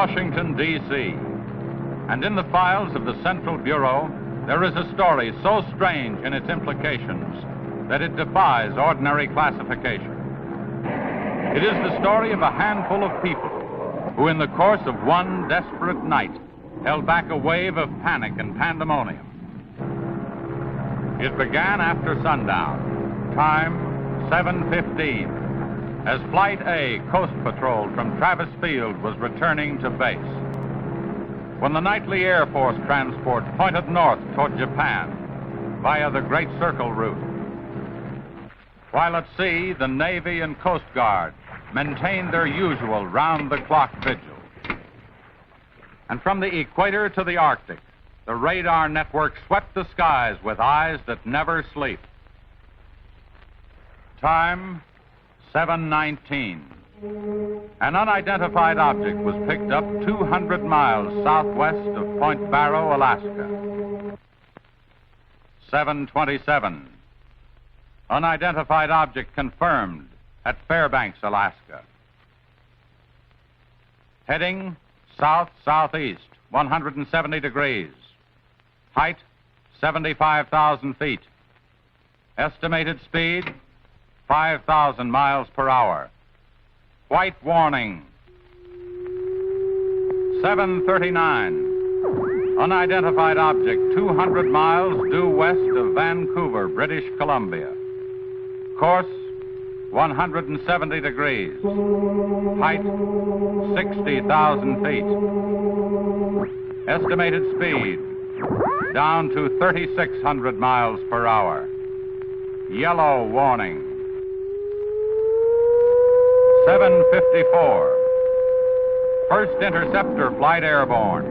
Washington, D.C. And in the files of the Central Bureau, there is a story so strange in its implications that it defies ordinary classification. It is the story of a handful of people who, in the course of one desperate night, held back a wave of panic and pandemonium. It began after sundown, time 7:15, as Flight A Coast Patrol from Travis Field was returning to base, when the nightly Air Force transport pointed north toward Japan via the Great Circle route. While at sea, the Navy and Coast Guard maintained their usual round-the-clock vigil. And from the equator to the Arctic, the radar network swept the skies with eyes that never sleep. Time, 7:19. An unidentified object was picked up 200 miles southwest of Point Barrow, Alaska. 7:27. Unidentified object confirmed at Fairbanks, Alaska. Heading south-southeast, 170 degrees. Height, 75,000 feet. Estimated speed, 5,000 miles per hour. White warning. 7:39. Unidentified object 200 miles due west of Vancouver, British Columbia. Course, 170 degrees. Height, 60,000 feet. Estimated speed, down to 3,600 miles per hour. Yellow warning. 7:54. First interceptor flight airborne.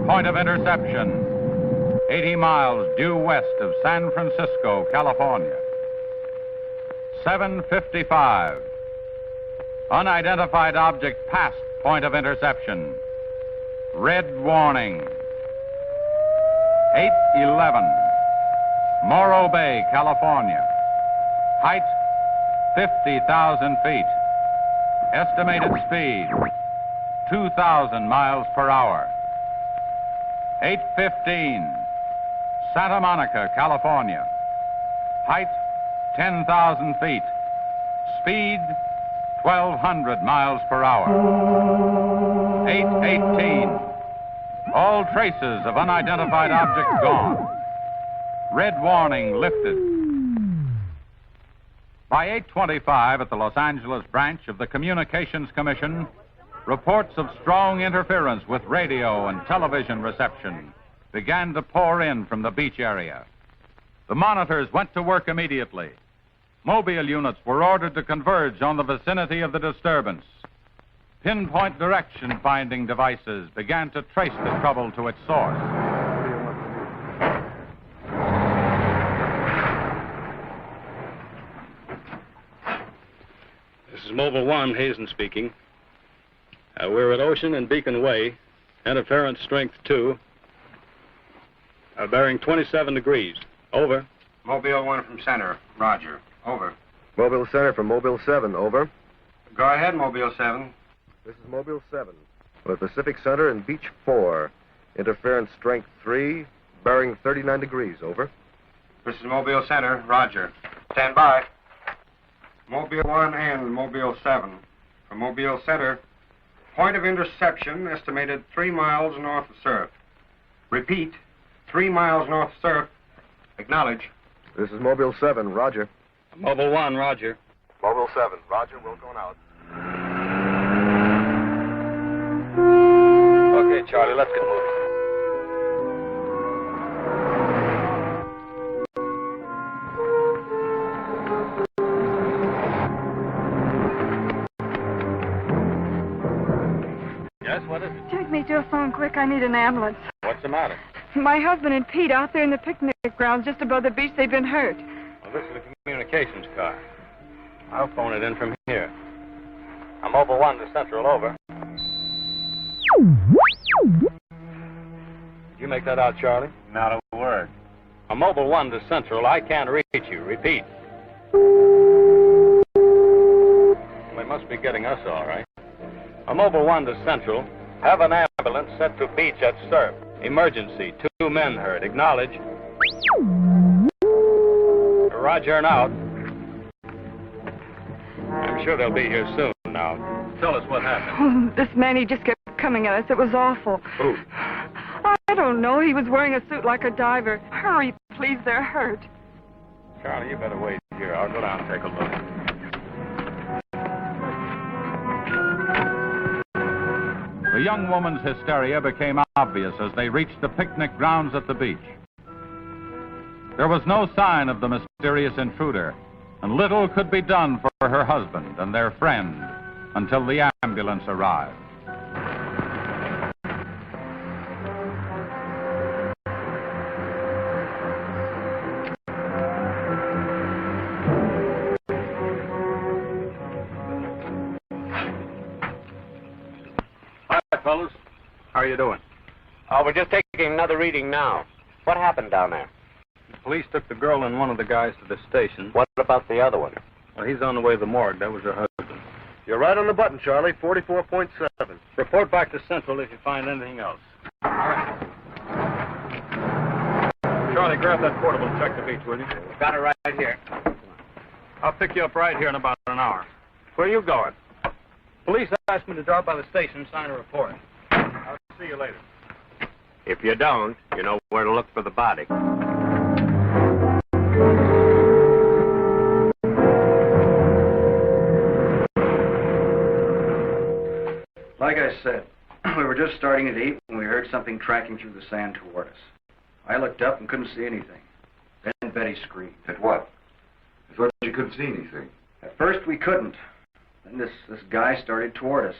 Point of interception, 80 miles due west of San Francisco, California. 7:55. Unidentified object past point of interception. Red warning. 8:11. Morro Bay, California. Height, 50,000 feet. Estimated speed, 2,000 miles per hour. 8:15. Santa Monica, California. Height, 10,000 feet. Speed, 1,200 miles per hour. 8:18. All traces of unidentified object gone. Red warning lifted. By 8:25 at the Los Angeles branch of the Communications Commission, reports of strong interference with radio and television reception began to pour in from the beach area. The monitors went to work immediately. Mobile units were ordered to converge on the vicinity of the disturbance. Pinpoint direction-finding devices began to trace the trouble to its source. This is Mobile 1, Hazen speaking. We're at Ocean and Beacon Way, interference strength 2, bearing 27 degrees. Over. Mobile 1 from center, roger. Over. Mobile Center from Mobile 7, over. Go ahead, Mobile 7. This is Mobile 7. With Pacific Center and Beach 4. Interference strength 3, bearing 39 degrees, over. This is Mobile Center, roger. Stand by. Mobile 1 and Mobile 7. From Mobile Center, point of interception estimated 3 miles north of surf. Repeat, 3 miles north of surf. Acknowledge. This is Mobile 7, roger. Mobile 1, roger. Mobile 7, roger, we're going out. Okay, Charlie, let's get moving. Yes, what is it? Take me to a phone quick. I need an ambulance. What's the matter? My husband and Pete out there in the picnic grounds just above the beach. They've been hurt. Well, this is the communications car. I'll phone it in from here. I'm Mobile 1 to Central, over. Did you make that out, Charlie? Not a word. I'm Mobile 1 to Central. I can't reach you. Repeat. They must be getting us all right. A Mobile 1 to Central. Have an ambulance sent to beach at Surf. Emergency. 2 men hurt. Acknowledge. Roger and out. I'm sure they'll be here soon now. Tell us what happened. Oh, this man, he just kept coming at us. It was awful. Who? I don't know. He was wearing a suit like a diver. Hurry, please. They're hurt. Charlie, you better wait here. I'll go down and take a look. The young woman's hysteria became obvious as they reached the picnic grounds at the beach. There was no sign of the mysterious intruder, and little could be done for her husband and their friend until the ambulance arrived. Hi, fellas. How are you doing? Oh, we're just taking another reading now. What happened down there? The police took the girl and one of the guys to the station. What about the other one? Well, he's on the way to the morgue. That was her husband. You're right on the button, Charlie. 44.7. Report back to Central if you find anything else. All right. Charlie, grab that portable and check the beach, will you? Got it right here. I'll pick you up right here in about an hour. Where are you going? Police asked me to drop by the station and sign a report. I'll see you later. If you don't, you know where to look for the body. Like I said, we were just starting to eat when we heard something tracking through the sand toward us. I looked up and couldn't see anything. Then Betty screamed. At what? I thought you couldn't see anything. At first we couldn't. Then this guy started toward us.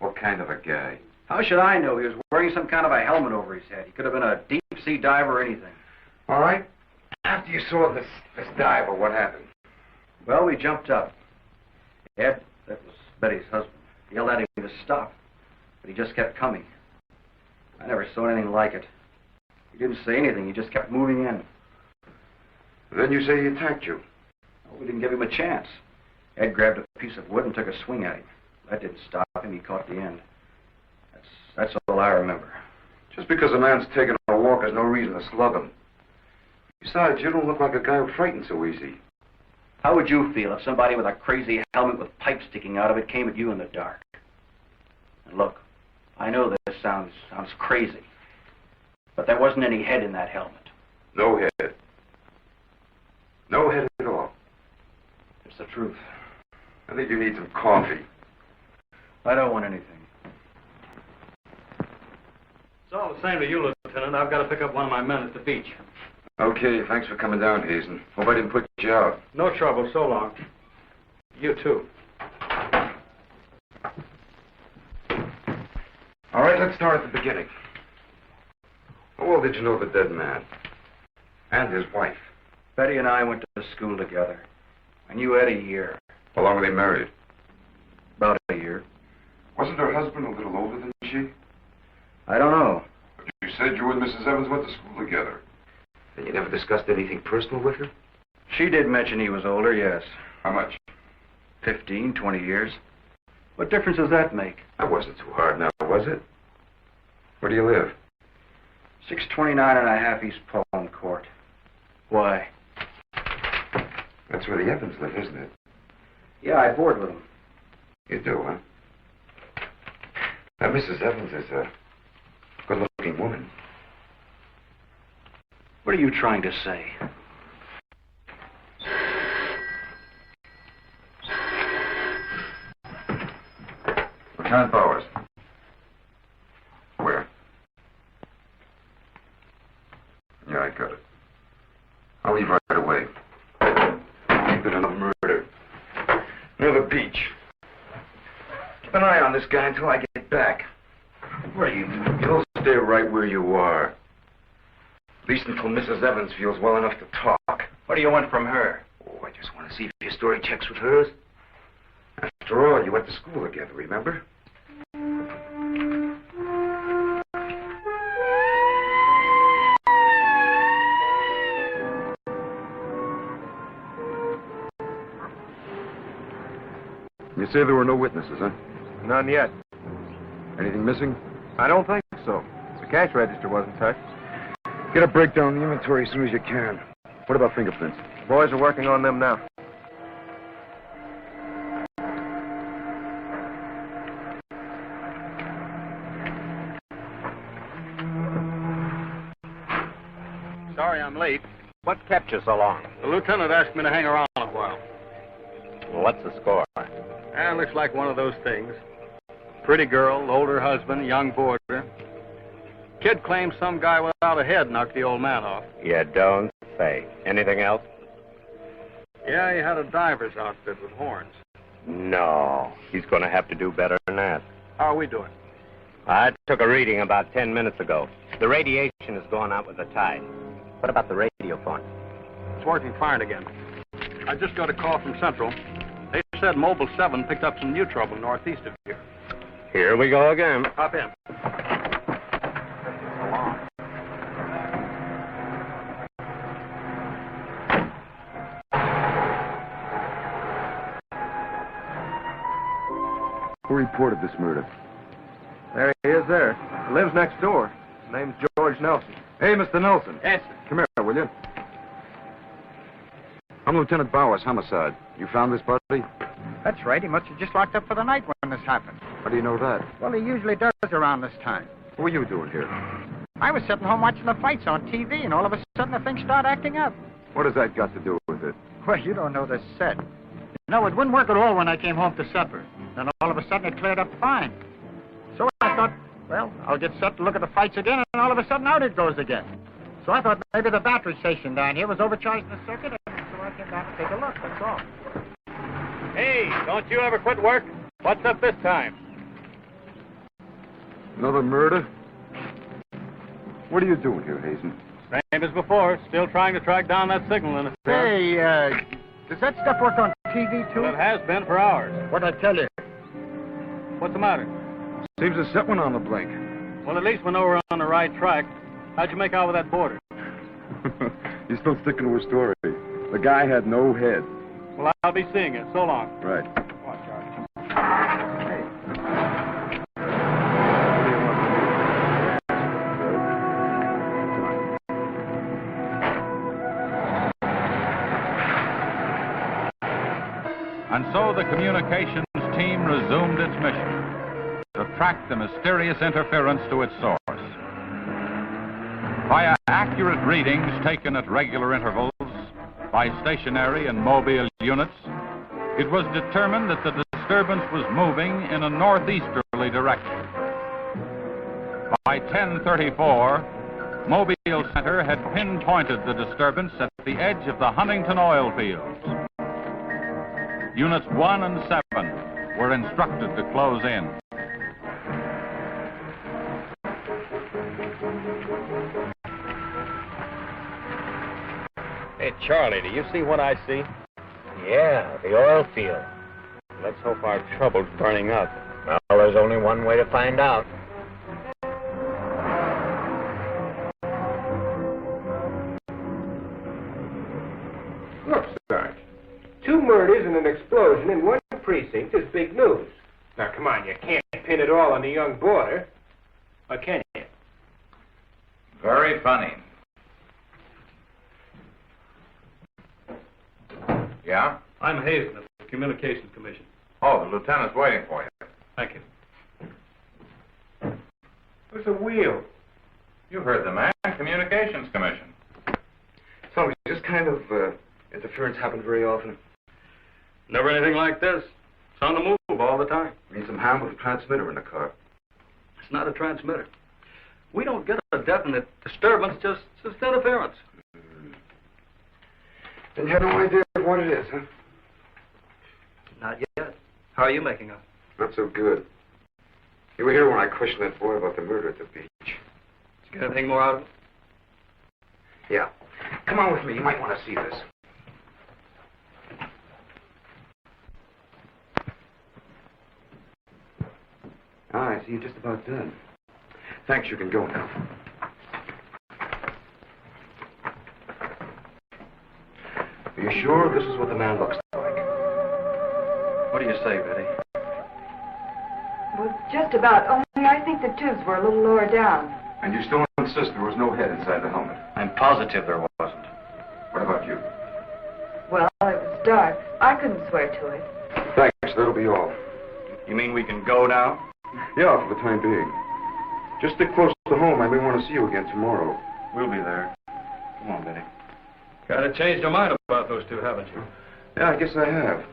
What kind of a guy? How should I know? He was wearing some kind of a helmet over his head. He could have been a deep-sea diver or anything. All right. After you saw this diver, what happened? Well, we jumped up. Ed, that was Betty's husband, yelled at him to stop, but he just kept coming. I never saw anything like it. He didn't say anything. He just kept moving in. Then you say he attacked you. Well, we didn't give him a chance. Ed grabbed a piece of wood and took a swing at him. That didn't stop him. He caught the end. That's all I remember. Just because a man's taking a walk is no reason to slug him. Besides, you don't look like a guy who frightens so easy. How would you feel if somebody with a crazy helmet with pipes sticking out of it came at you in the dark? And look, I know this sounds crazy, but there wasn't any head in that helmet. No head. No head at all. It's the truth. I think you need some coffee. I don't want anything. It's all the same to you, Lieutenant. I've got to pick up one of my men at the beach. Okay, thanks for coming down, Hazen. Hope I didn't put you out. No trouble. So long. You too. All right, let's start at the beginning. How well did you know the dead man? And his wife? Betty and I went to school together. I knew Ed a year. How long were they married? About a year. Wasn't her husband a little older than she? I don't know. But you said you and Mrs. Evans went to school together. And you never discussed anything personal with her? She did mention he was older, yes. How much? 15, 20 years. What difference does that make? That wasn't too hard now, was it? Where do you live? 629 and a half East Palm Court. Why? That's where the Evans live, isn't it? Yeah, I board with them. You do, huh? Now, Mrs. Evans is a good-looking woman. What are you trying to say? Lieutenant Bowers. Where? Yeah, I got it. I'll leave right away. Ain't been enough murder. Near the beach. Keep an eye on this guy until I get back. Where are you? You'll stay right where you are. At least until Mrs. Evans feels well enough to talk. What do you want from her? Oh, I just want to see if your story checks with hers. After all, you went to school together, remember? You say there were no witnesses, huh? None yet. Anything missing? I don't think so. The cash register wasn't touched. Get a breakdown on the inventory as soon as you can. What about fingerprints? The boys are working on them now. Sorry I'm late. What kept you so long? The lieutenant asked me to hang around a while. What's the score? Looks like one of those things. Pretty girl, older husband, young boarder. Kid claims some guy without a head knocked the old man off. You don't say. Anything else? Yeah, he had a diver's outfit with horns. No. He's going to have to do better than that. How are we doing? I took a reading about 10 minutes ago. The radiation is going out with the tide. What about the radio phone? It's working fine again. I just got a call from Central. They said Mobile 7 picked up some new trouble northeast of here. Here we go again. Hop in. Who reported this murder? There he is there. He lives next door. His name's George Nelson. Hey, Mr. Nelson. Yes, sir. Come here, will you? I'm Lieutenant Bowers, homicide. You found this body? That's right. He must have just locked up for the night when this happened. How do you know that? Well, he usually does around this time. What were you doing here? I was sitting home watching the fights on TV, and all of a sudden the thing started acting up. What has that got to do with it? Well, you don't know the set. No, it wouldn't work at all when I came home to supper. Then all of a sudden it cleared up fine. So I thought, well, I'll get set to look at the fights again, and all of a sudden out it goes again. So I thought maybe the battery station down here was overcharging the circuit, and so I came down to take a look, that's all. Hey, don't you ever quit work? What's up this time? Another murder? What are you doing here, Hazen? Same as before. Still trying to track down that signal in the... Hey, does that stuff work on TV, too? Well, it has been for hours. What'd I tell you? What's the matter? Seems to set one on the blink. Well, at least we know we're on the right track. How'd you make out with that boarder? He's still sticking to his story. The guy had no head. Well, I'll be seeing you. So long. Right. Come on, Charlie. And so the communications team resumed its mission to track the mysterious interference to its source. Via accurate readings taken at regular intervals by stationary and mobile units, it was determined that the disturbance was moving in a northeasterly direction. By 10:34, Mobile Center had pinpointed the disturbance at the edge of the Huntington oil fields. Units 1 and 7 were instructed to close in. Hey, Charlie, do you see what I see? Yeah, the oil field. Let's hope our trouble's burning up. Well, there's only one way to find out. Look, Sarge. 2 murders and an explosion in one precinct is big news. Now, come on, you can't pin it all on the young boarder. Or can you? Very funny. Yeah? I'm Hazen of the Communications Commission. Oh, the lieutenant's waiting for you. Thank you. What's a wheel? You heard the man. Communications Commission. So, this kind of interference happen very often? Never anything like this. It's on the move all the time. Need some hand with a transmitter in the car. It's not a transmitter. We don't get a definite disturbance, just interference. Then you have no idea of what it is, huh? Not yet. How are you making out? Not so good. You were here when I questioned that boy about the murder at the beach. Did you get anything more out of it? Yeah. Come on with me. You might want to see this. I see you're just about done. Thanks, you can go now. Are you sure this is what the man looks like? What do you say, Betty? Well, just about, I think the tubes were a little lower down. And you still insist there was no head inside the helmet? I'm positive there wasn't. What about you? Well, it was dark. I couldn't swear to it. Thanks, that'll be all. You mean we can go now? Yeah, for the time being. Just stick close to home. I may want to see you again tomorrow. We'll be there. Come on, Betty. Kind of changed your mind about those two, haven't you? Yeah, I guess I have.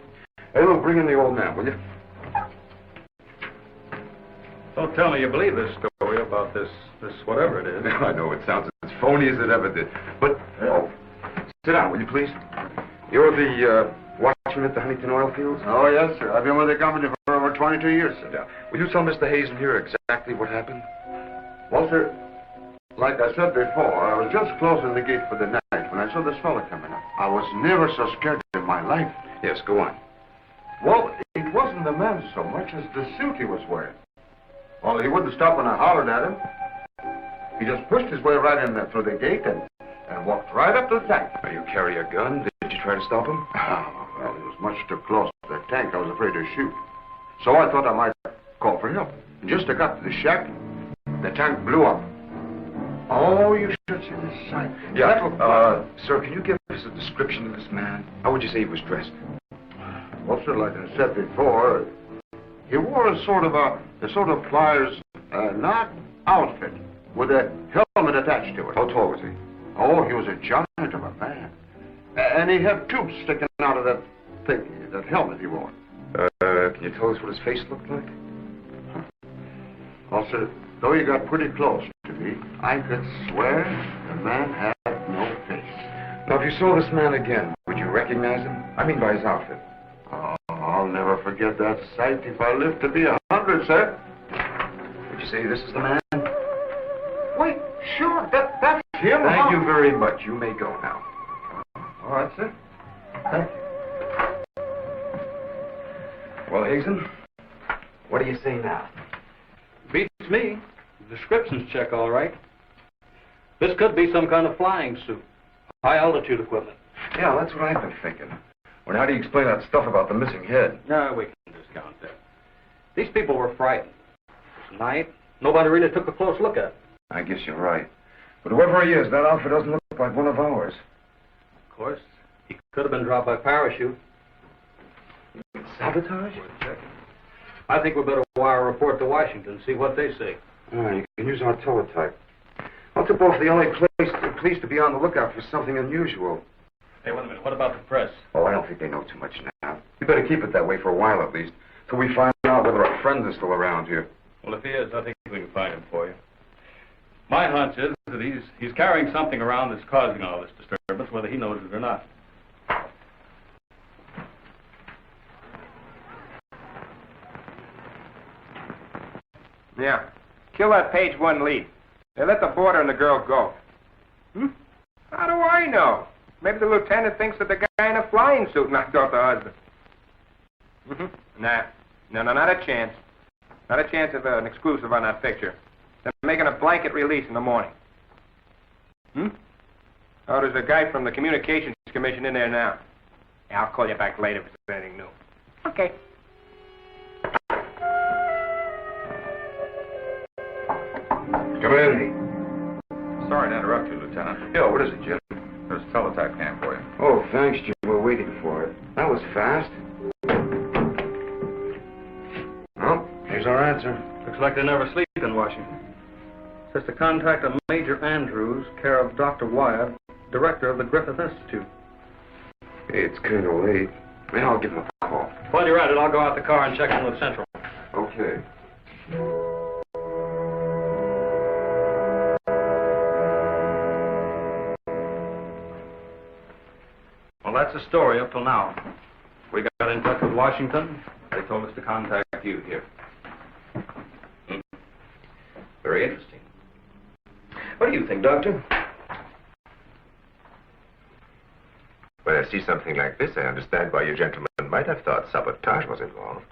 Hey, look, bring in the old man, will you? Don't tell me you believe this story about this whatever it is. I know it sounds as phony as it ever did. But, oh, sit down, will you please? You're the watchman at the Huntington oil fields? Oh, yes, sir. I've been with the company for over 22 years, sir. Yeah. Will you tell Mr. Hazen here exactly what happened? Well, sir, like I said before, I was just closing the gate for the night when I saw this fella coming up. I was never so scared in my life. Yes, go on. Well, it wasn't the man so much as the suit he was wearing. Well, he wouldn't stop when I hollered at him. He just pushed his way right in there through the gate and walked right up to the tank. Now, you carry a gun? Did you try to stop him? Oh, well, he was much too close to the tank. I was afraid to shoot. So I thought I might call for help. And just as I got to the shack, the tank blew up. Oh, you should see the sight. Yeah, sir, can you give us a description of this man? How would you say he was dressed? Well, sir, like I said before, he wore a sort of pliers, not outfit, with a helmet attached to it. How tall was he? Oh, he was a giant of a man. And he had tubes sticking out of that thing, that helmet he wore. Can you tell us what his face looked like? Well, sir, though he got pretty close to me, I could swear the man had no face. Now, if you saw this man again, would you recognize him? I mean by his outfit. Oh, I'll never forget that sight if I live to be 100, sir. Would you say this is the man? Wait, sure, that's him. Thank you very much. You may go now. All right, sir. Thank you. Well, Hazen, what do you say now? Beats me. The descriptions check all right. This could be some kind of flying suit. High altitude equipment. Yeah, that's what I've been thinking. Well, how do you explain that stuff about the missing head? No, we can discount that. These people were frightened. This night, nobody really took a close look at it. I guess you're right. But whoever he is, that outfit doesn't look like one of ours. Of course, he could have been dropped by parachute. Sabotage? I think we better wire a report to Washington and see what they say. You can use our teletype. I'll tip off the LA police to be on the lookout for something unusual. Hey, wait a minute. What about the press? Oh, I don't think they know too much now. We better keep it that way for a while at least, till we find out whether our friend is still around here. Well, if he is, I think we can find him for you. My hunch is that he's carrying something around that's causing all this disturbance, whether he knows it or not. Yeah. Kill that page one lead. They let the boarder and the girl go. How do I know? Maybe the lieutenant thinks that the guy in a flying suit knocked off the husband. Nah. No, not a chance. Not a chance of an exclusive on that picture. They're making a blanket release in the morning. Oh, there's a guy from the Communications Commission in there now. Yeah, I'll call you back later if there's anything new. Okay. Come in. Sorry to interrupt you, Lieutenant. Yeah, what is it, Jim? There's a teletype cam for you. Oh, thanks, Jim. We're waiting for it. That was fast. Well, here's our answer. Looks like they never sleep in Washington. Says to contact a Major Andrews, care of Dr. Wyatt, director of the Griffith Institute. Hey, it's kind of late. Man, I'll give him a call. While you're at it, I'll go out the car and check in with Central. Okay. Well, that's the story up till now. We got in touch with Washington. They told us to contact you here. Very interesting. What do you think, Doctor? When I see something like this, I understand why you gentlemen might have thought sabotage was involved.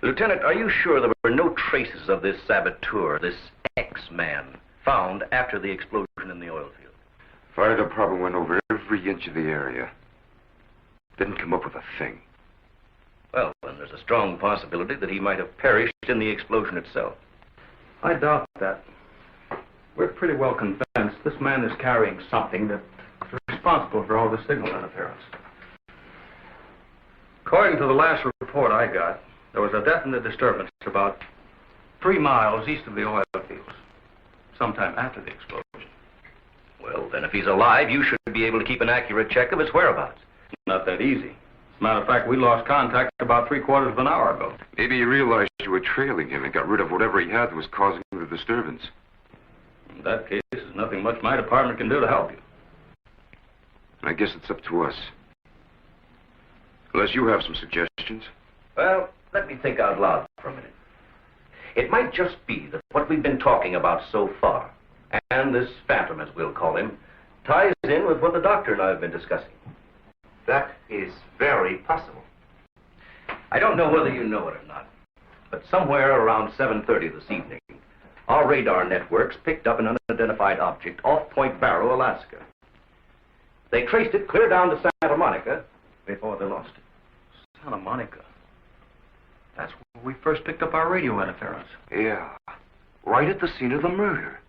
Lieutenant, are you sure there were no traces of this saboteur, this X-man, found after the explosion in the oil field? Fire department went over every inch of the area. Didn't come up with a thing. Well, then there's a strong possibility that he might have perished in the explosion itself. I doubt that. We're pretty well convinced this man is carrying something that's responsible for all the signal interference. According to the last report I got, there was a definite disturbance about 3 miles east of the oil fields, sometime after the explosion. Well, then if he's alive, you should be able to keep an accurate check of his whereabouts. Not that easy. As a matter of fact, we lost contact about 3/4 of an hour ago. Maybe you realized you were trailing him and got rid of whatever he had that was causing the disturbance. In that case, there's nothing much my department can do to help you. I guess it's up to us. Unless you have some suggestions. Well, let me think out loud for a minute. It might just be that what we've been talking about so far, and this phantom, as we'll call him, ties in with what the doctor and I have been discussing. That is very possible. I don't know whether you know it or not, but somewhere around 7:30 this evening, our radar networks picked up an unidentified object off Point Barrow, Alaska. They traced it clear down to Santa Monica before they lost it. Santa Monica. That's where we first picked up our radio interference. Yeah, right at the scene of the murder.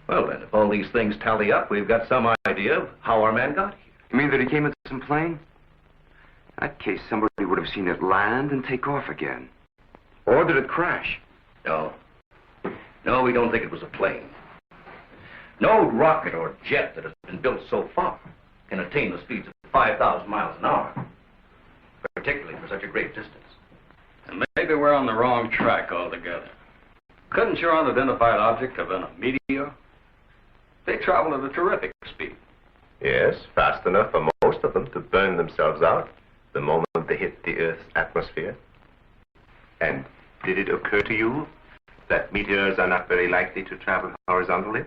Well, then, if all these things tally up, we've got some idea of how our man got here. You mean that he came in some plane? In that case, somebody would have seen it land and take off again. Or did it crash? No. No, we don't think it was a plane. No rocket or jet that has been built so far can attain the speeds of 5,000 miles an hour, particularly for such a great distance. And maybe we're on the wrong track altogether. Couldn't your unidentified object have been a meteor? They travel at a terrific speed. Yes, fast enough for most of them to burn themselves out the moment they hit the Earth's atmosphere. And did it occur to you that meteors are not very likely to travel horizontally,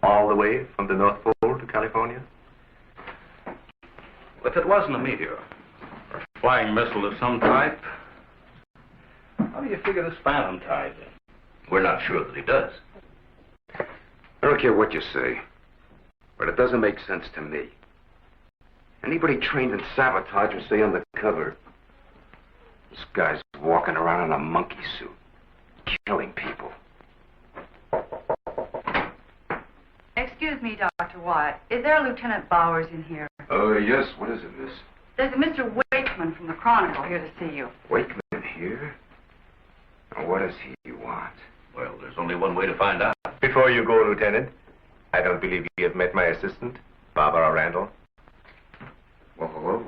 all the way from the North Pole to California? If it wasn't a meteor, or a flying missile of some type, how do you figure this phantom ties in? We're not sure that he does. I don't care what you say, but it doesn't make sense to me. Anybody trained in sabotage would stay undercover. This guy's walking around in a monkey suit, killing people. Excuse me, Dr. Wyatt. Is there a Lieutenant Bowers in here? Oh, yes. What is it, miss? There's a Mr. Wakeman from the Chronicle here to see you. Wakeman here? Now, what does he want? Well, there's only one way to find out. Before you go, Lieutenant, I don't believe you have met my assistant, Barbara Randall. Well, hello.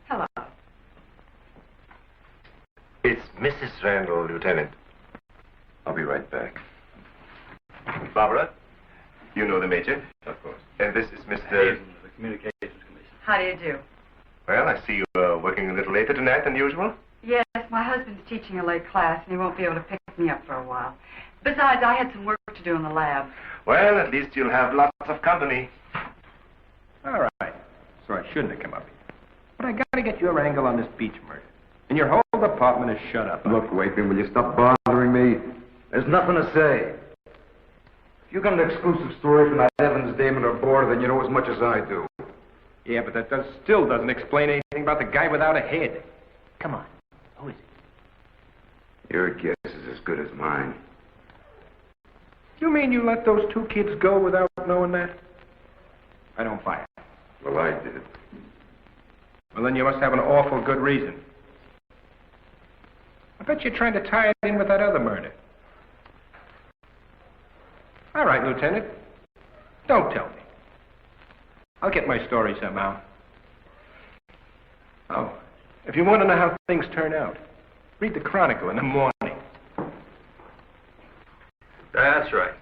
Hello. It's Mrs. Randall, Lieutenant. I'll be right back. Barbara, you know the Major. Of course. And this is Mr. Hayden, the Communications Commission. How do you do? Well, I see you are working a little later tonight than usual. Yes, my husband's teaching a late class, and he won't be able to pick me up for a while. Besides, I had some work to do in the lab. Well, at least you'll have lots of company. All right. So I shouldn't have come up here. But I gotta get your angle on this beach murder. And your whole department is shut up. Look, Wakeman, will you stop bothering me? There's nothing to say. If you got an exclusive story from that Evans Damon or Board, then you know as much as I do. Yeah, but that still doesn't explain anything about the guy without a head. Come on. Who is it? Your guess is as good as mine. You mean you let those 2 kids go without knowing that? I don't buy it. Well, I did. Well, then you must have an awful good reason. I bet you're trying to tie it in with that other murder. All right, Lieutenant. Don't tell me. I'll get my story somehow. Oh, if you want to know how things turn out, read the Chronicle in the morning. That's right.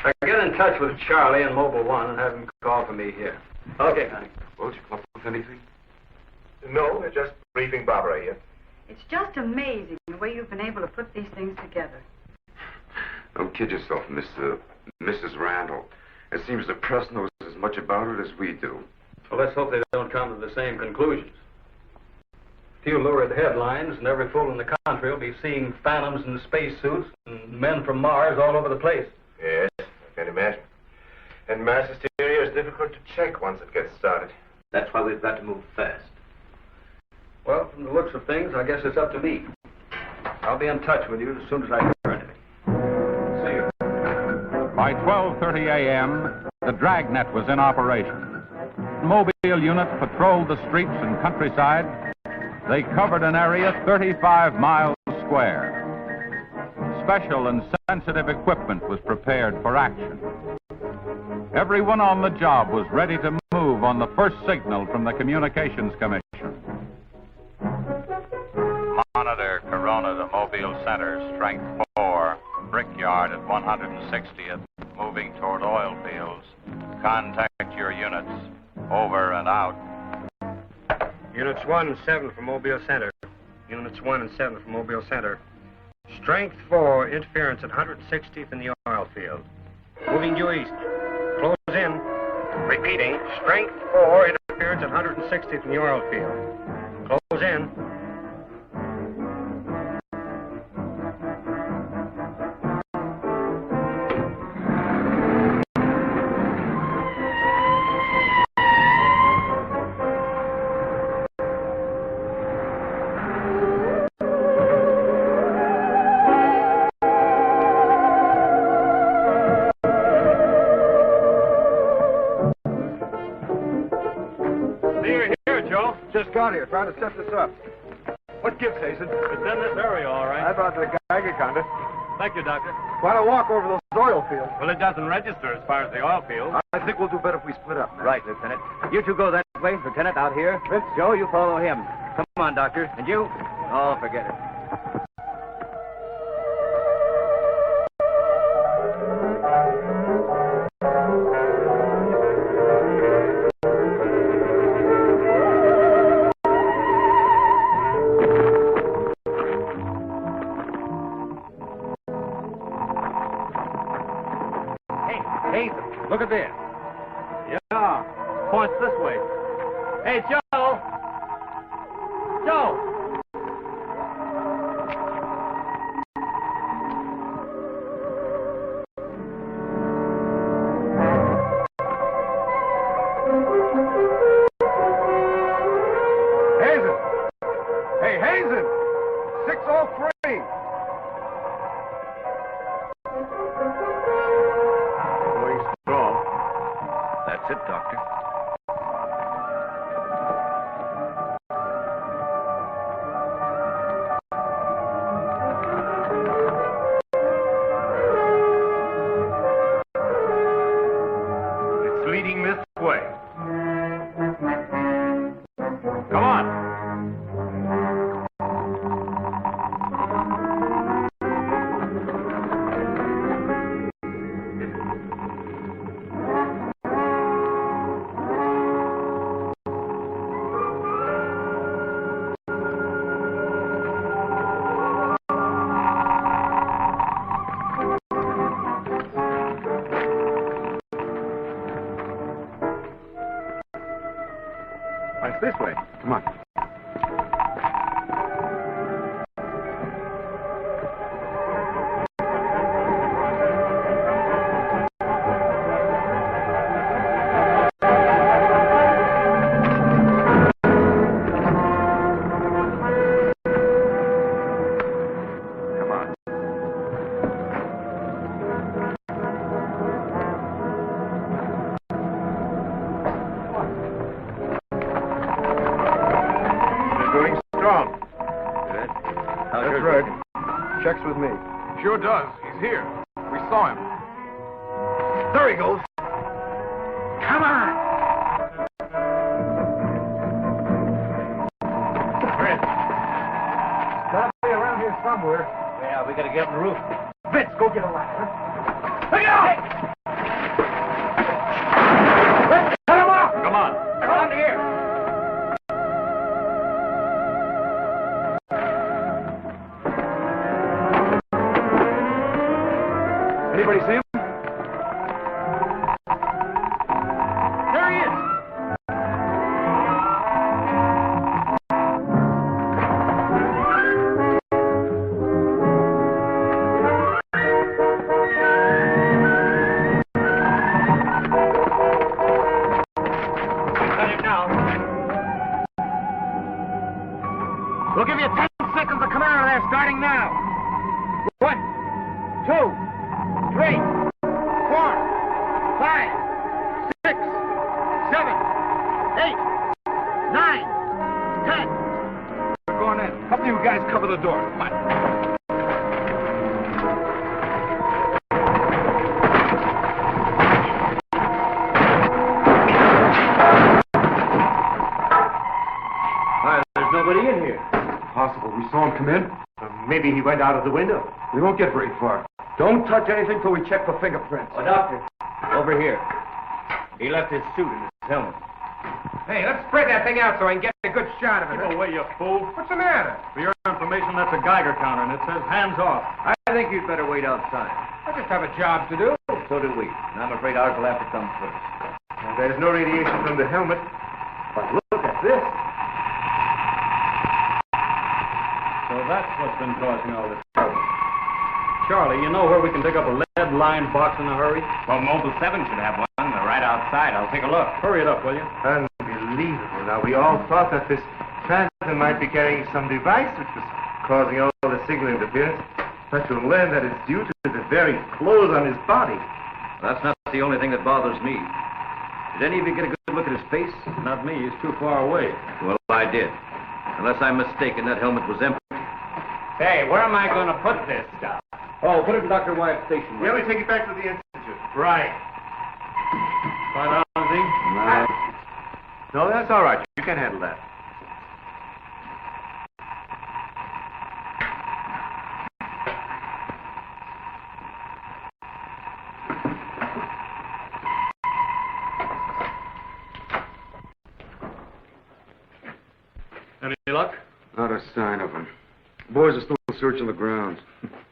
Now get in touch with Charlie in Mobile 1 and have him call for me here. Okay, honey. Well, did you come up with anything? No, we're just briefing Barbara here. It's just amazing the way you've been able to put these things together. Don't kid yourself, Mrs. Randall. It seems the press knows as much about it as we do. Well, let's hope they don't come to the same conclusions. A few lurid headlines, and every fool in the country will be seeing phantoms in spacesuits and men from Mars all over the place. Yes, I can imagine. And mass hysteria is difficult to check once it gets started. That's why we've got to move fast. Well, from the looks of things, I guess it's up to me. I'll be in touch with you as soon as I hear anything. See you. By 12:30 a.m., the dragnet was in operation. Mobile units patrolled the streets and countryside. They covered an area 35 miles square. Special and sensitive equipment was prepared for action. Everyone on the job was ready to move on the first signal from the Communications Commission. Monitor Corona to Mobile Center, strength 4, Brickyard at 160th, moving toward oil fields. Contact your units. Over and out. Units 1 and 7 from Mobile Center. Units 1 and 7 from Mobile Center. Strength 4, interference at 160th in the oil field. Moving due east. Close in. Repeating, strength 4, interference at 160th in the oil field. Close in. Just got here, trying to set this up. What gives, Hazen? It's in this area, all right. I thought the Geiger counter. Thank you, Doctor. Why don't walk over those oil fields? Well, it doesn't register as far as the oil field. I think we'll do better if we split up. Right, Lieutenant. You two go that way, Lieutenant, out here. Vince? Joe, you follow him. Come on, Doctor. And you? Oh, forget it. Look at this. Yeah, points this way. Hey, Joe! Joe! Hazen! Hey, Hazen! 603! That's it, Doctor. It's leading this way. Come on. This way. Come on. Checks with me. Sure does. He's here. We saw him. There he goes. Come on! Where is he? Gotta be around here somewhere. Yeah, we gotta get on the roof. Vince, go get a ladder. Look out! Vince, cut him off! Come on. Around here. Anybody see him? There he is. Got him now. the door. Come on. There's nobody in here. Possible. We saw him come in. Maybe he went out of the window. We won't get very far. Don't touch anything till we check for fingerprints. Oh, Doctor, over here. He left his suit and his helmet. Hey, let's spread that thing out so I can get a good shot of it. Keep away, you fool. What's the matter? For your information, that's a Geiger counter, and it says hands off. I think you'd better wait outside. I just have a job to do. So do we. And I'm afraid ours will have to come first. Well, there's no radiation from the helmet. But look at this. So that's what's been causing all this trouble. Charlie, you know where we can pick up a lead-lined box in a hurry? Well, Mobile 7 should have one. They're right outside. I'll take a look. Hurry it up, will you? Unbelievable. Now, we all thought that this phantom might be carrying some device which was causing all the signal interference. But you'll learn that it's due to the very clothes on his body. That's not the only thing that bothers me. Did any of you get a good look at his face? Not me. He's too far away. Well, I did. Unless I'm mistaken, that helmet was empty. Hey, where am I going to put this stuff? Oh, put it in Dr. Wyatt's station. Yeah, we take it back to the Institute. Right. No, that's all right. You can handle that. Any luck? Not a sign of him. Boys are still searching the grounds.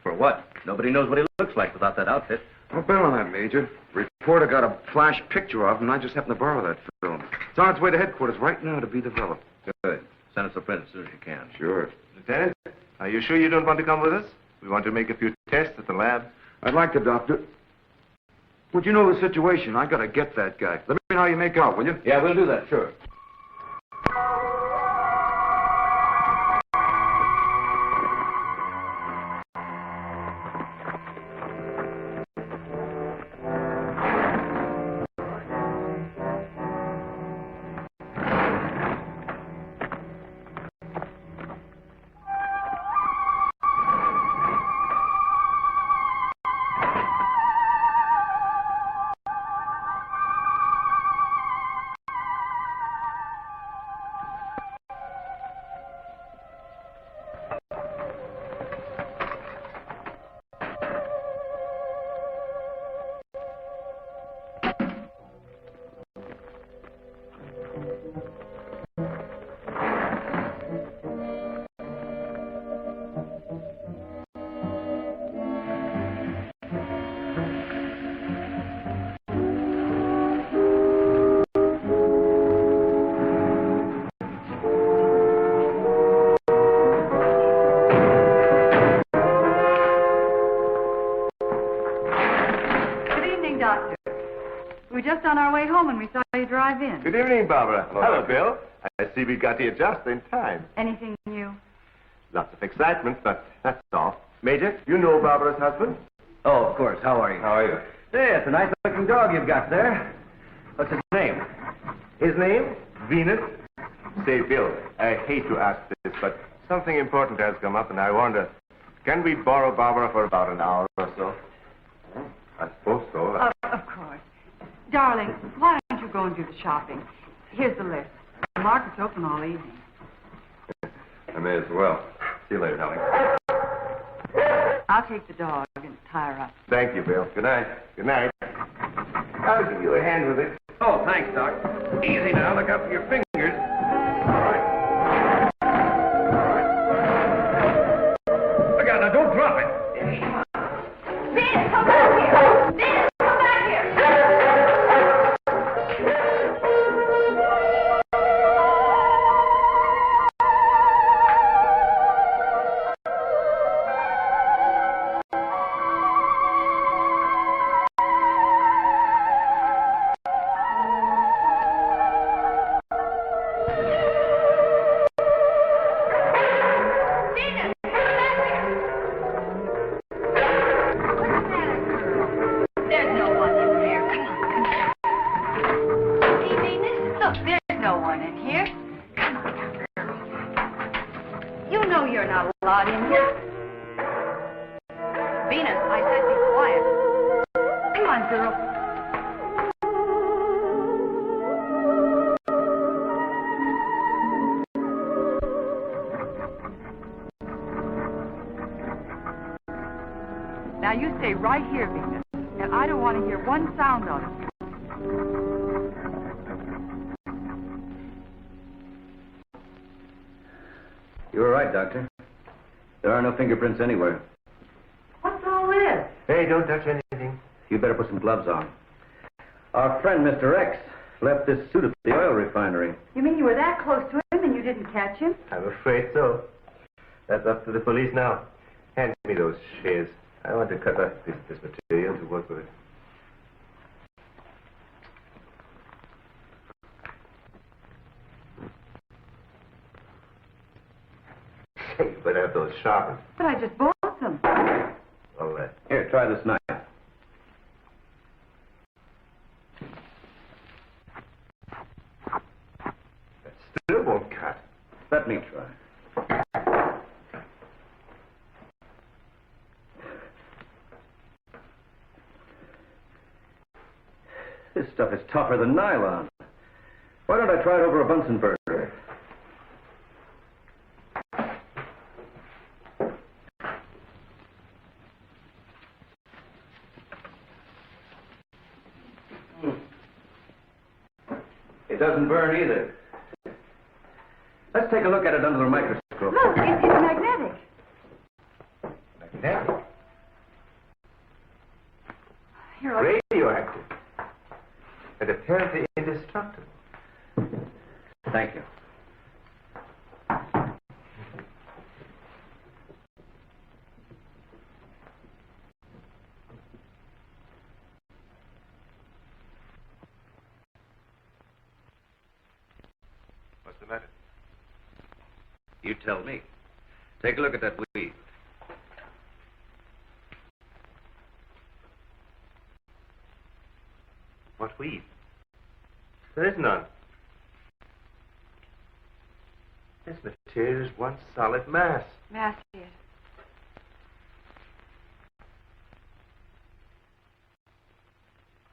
For what? Nobody knows what he looks like without that outfit. I'll bet on that, Major. Reporter got a flash picture of him, and I just happened to borrow that film. It's on its way to headquarters right now to be developed. Good. Send us a print as soon as you can. Sure. Lieutenant, are you sure you don't want to come with us? We want to make a few tests at the lab. I'd like to, Doctor. But you know the situation. I gotta get that guy. Let me know how you make out, will you? Yeah, we'll do that, sure. We were just on our way home when we saw you drive in. Good evening, Barbara. Hello, Bill. I see we got here just in time. Anything new? Lots of excitement, but that's all. Major, you know Barbara's husband? Oh, of course. How are you? How are you? Hey, it's a nice-looking dog you've got there. What's his name? His name? Venus. Say, Bill, I hate to ask this, but something important has come up, and I wonder, can we borrow Barbara for about an hour or so? I suppose so. Of course. Darling, why don't you go and do the shopping? Here's the list. The market's open all evening. I may as well. See you later, Helen. I'll take the dog and tie her up. Thank you, Bill. Good night. Good night. I'll give you a hand with it. Oh, thanks, Doc. Easy now. Look out for your fingers. All right. Look out now. Don't drop it. Venus, come back here. Venus, come back here. girl. Now you stay right here, Venus, and I don't want to hear one sound of it. You were right, Doctor. There are no fingerprints anywhere. What's all this? Hey, don't touch anything. You better put some gloves on. Our friend, Mr. X, left this suit at the oil refinery. You mean you were that close to him and you didn't catch him? I'm afraid so. That's up to the police now. Hand me those shears. I want to cut off this material to work with it. Say, you better have those sharpened. But I just bought them. All right. Here, try this knife. That still won't cut. Let me try. This stuff is tougher than nylon. Why don't I try it over a Bunsen burner? It doesn't burn either. Let's take a look at it under the microscope. Look, it's magnetic. Magnetic? Here, I'll... Radioactive. And apparently indestructible. Thank you. What's the matter? You tell me. Take a look at that weave. What weave? There is none. This material is one solid mass. May I see it?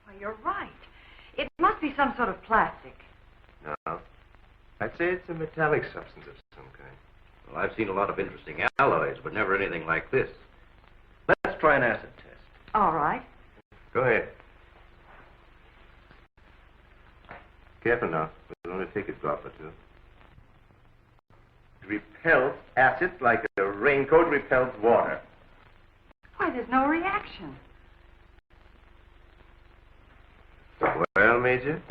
Well, you're right. It must be some sort of plastic. No. I'd say it's a metallic substance of some kind. Well, I've seen a lot of interesting alloys, but never anything like this. Let's try an acid test. All right. Go ahead. Careful now. We'll only take a drop or two. It repels acid like a raincoat repels water. Why, there's no reaction. Well, Major,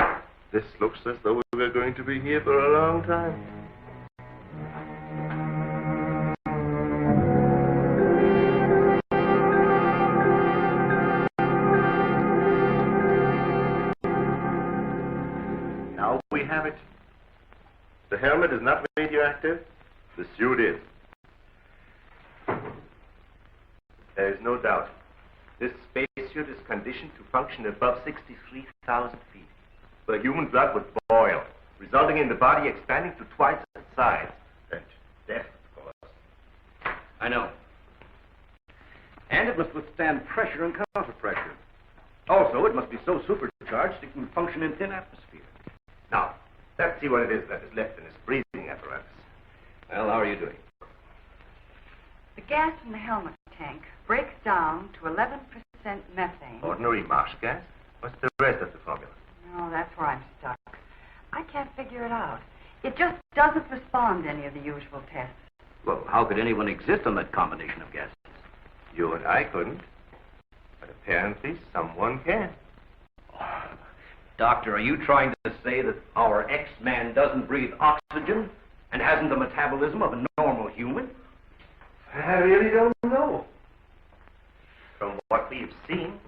this looks as though we're going to be here for a long time. Now we have it. The helmet is not radioactive. The suit is. There is no doubt. This spacesuit is conditioned to function above 63,000 feet. The human blood would boil, resulting in the body expanding to twice its size. And death, of course. I know. And it must withstand pressure and counterpressure. Also, it must be so supercharged it can function in thin atmosphere. Now, let's see what it is that is left in this breathing apparatus. Well, how are you doing? The gas in the helmet tank breaks down to 11% methane. Ordinary marsh gas? What's the rest of the formula? No, that's where I'm stuck. I can't figure it out. It just doesn't respond to any of the usual tests. Well, how could anyone exist on that combination of gases? You and I couldn't. But apparently someone can. Doctor, are you trying to say that our X-Man doesn't breathe oxygen and hasn't the metabolism of a normal human? I really don't know. From what we've seen,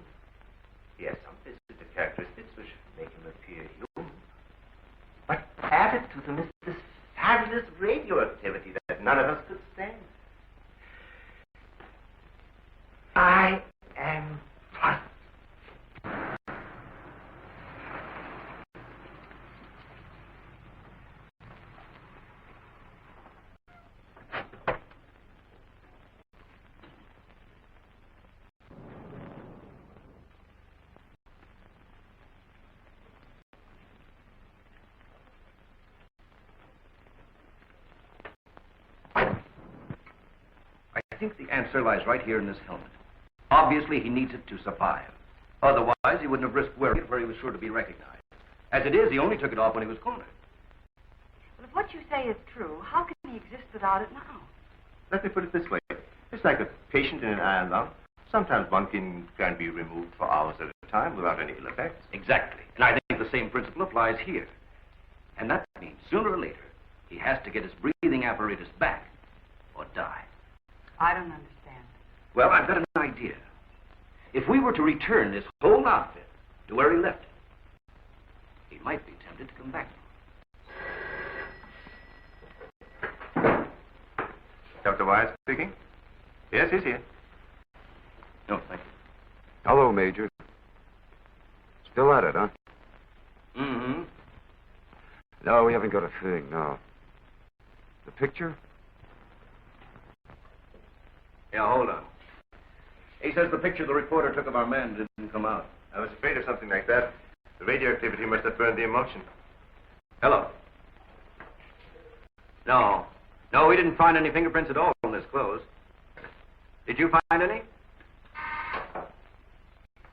he has some physical characteristics which make him appear human. But added to them is this fabulous radioactivity that none of us could stand. I am puzzled. think the answer lies right here in this helmet. Obviously, he needs it to survive. Otherwise, he wouldn't have risked wearing it where he was sure to be recognized. As it is, he only took it off when he was cornered. But if what you say is true, how can he exist without it now? Let me put it this way. It's like a patient in an iron lung. Sometimes one can be removed for hours at a time without any ill effects. Exactly. And I think the same principle applies here. And that means sooner or later, he has to get his breathing apparatus back or die. I don't understand. Well, I've got an idea. If we were to return this whole outfit to where he left it, he might be tempted to come back. Dr. Wyatt speaking? Yes, he's here. No, thank you. Hello, Major. Still at it, huh? Mm-hmm. No, we haven't got a thing, no. The picture? Yeah, hold on. He says the picture the reporter took of our man didn't come out. I was afraid of something like that. The radioactivity must have burned the emulsion. Hello. No. No, we didn't find any fingerprints at all on this clothes. Did you find any?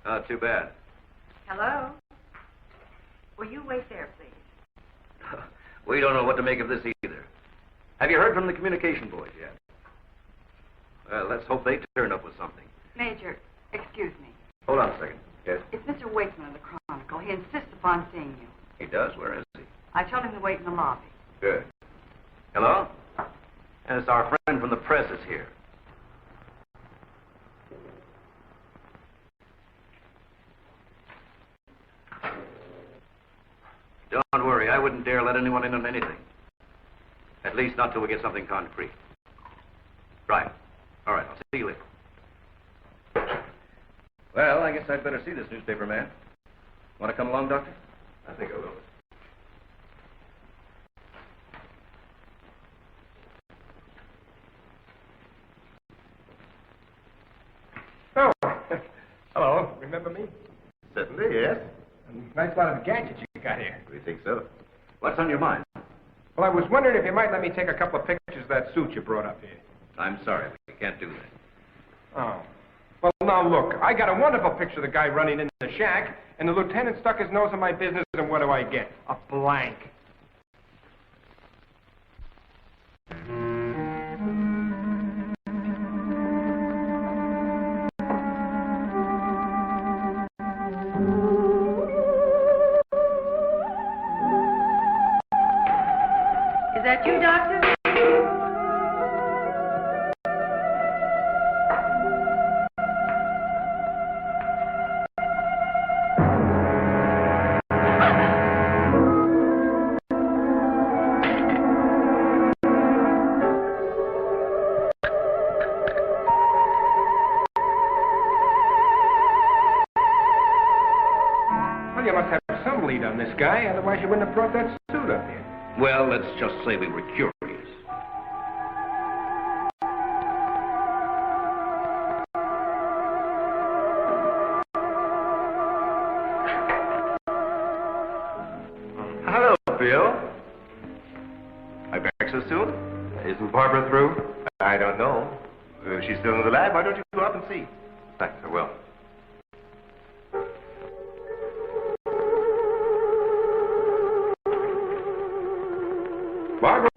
Oh, too bad. Hello? Will you wait there, please? We don't know what to make of this either. Have you heard from the communication boys yet? Well, let's hope they turn up with something. Major, excuse me. Hold on a second. Yes? It's Mr. Wakeman of the Chronicle. He insists upon seeing you. He does? Where is he? I told him to wait in the lobby. Good. Hello? Yes, our friend from the press is here. Don't worry, I wouldn't dare let anyone in on anything. At least not till we get something concrete. Right. All right, I'll see you later. Well, I guess I'd better see this newspaper man. Want to come along, Doctor? I think I will. Oh, hello. Remember me? Certainly, yes. Nice lot of gadgets you got here. We think so. What's on your mind? Well, I was wondering if you might let me take a couple of pictures of that suit you brought up here. I'm sorry, we can't do that. Oh. Well, now look, I got a wonderful picture of the guy running in the shack, and the lieutenant stuck his nose in my business, and what do I get? A blank. Is that you, Doctor? Well, you must have some lead on this guy, otherwise you wouldn't have brought that suit up here. Well, let's just say we were curious. Hello, Bill. My back so soon? Isn't Barbara through? I don't know. If she's still in the lab, why don't you go up and see? Thanks, I will. Barbara?